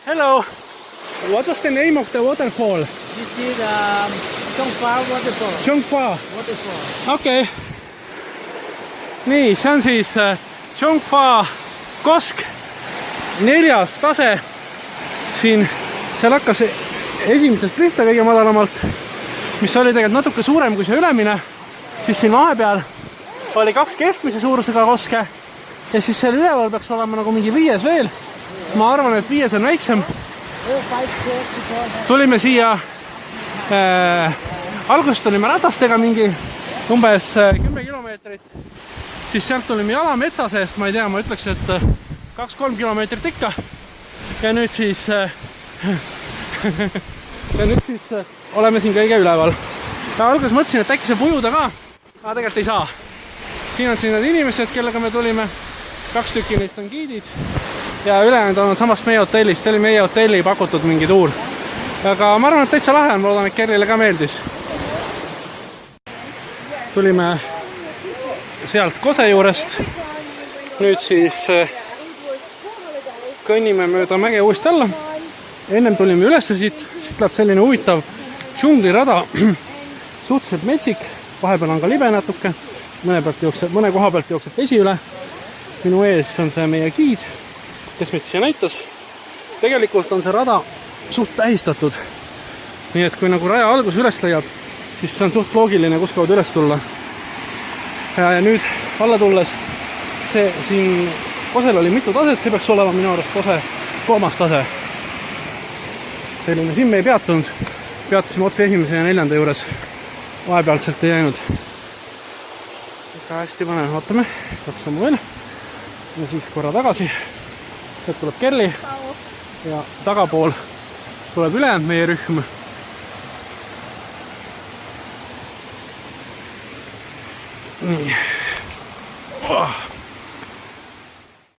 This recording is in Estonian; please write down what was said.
Hello. What was the name of the waterfall? This is Chongfa waterfall. Chongfa. Waterfall. Okei. Nii, see on siis Chongfa kosk 4. tase. Siin seal hakkas esimesest pihta kõige madalamalt, mis oli tegelikult natuke suurem kui see ülemine. Siis siin vahepeal oli 2 keskmise suurusega koske ja siis seal üleval peaks olema nagu mingi 5 veel. Ma arvan, et 5 on väiksem. Tulime siia, alguses tulime ratastega mingi umbes 10 kilomeetrit. Siis sealt tulime jala metsa seest, ma ei tea, ma ütleks, et 2-3 kilomeetrit ikka. Ja nüüd siis oleme siin kõige üleval. Ja alguses mõtlesin, et äkki saab ujuda ka, aga tegelikult ei saa. Siin on siin need inimesed, kellega me tulime. 2 tükki neist on giidid. Ja ülejäänud on samast meie hotellist. See oli meie hotelli pakutud mingi tuur. Aga ma arvan, et täitsa lahe on. Ma loodan, et Kerlile ka meeldis. Tulime sealt Kose juurest. Nüüd siis kõnnime mööda mäge uuesti alla. Ennem tulime üles siit läheb selline huvitav džunglirada. Suhteliselt metsik. Vahepeal on ka libe natuke. Mõne koha pealt jookseb vesi üle. Minu ees on see meie giid, kes meid siia näitas. Tegelikult on see rada suht tähistatud. Nii et kui nagu raja algus üles leiab, siis see on suht loogiline, kus kaudu üles tulla. Ja nüüd alla tulles, siin Kosel oli mitu taset, see peaks olema minu arust Kose 3. tase. Selline, siin me ei peatunud. Peatusime otse 1. ja 4. juures. Vahepealtselt ei jäänud. Ka hästi panen, vaatame, katsame veel. Ja siis korra tagasi. Sealt tuleb Kerli ja tagapool tuleb ülejäänud meie rühm. Nii.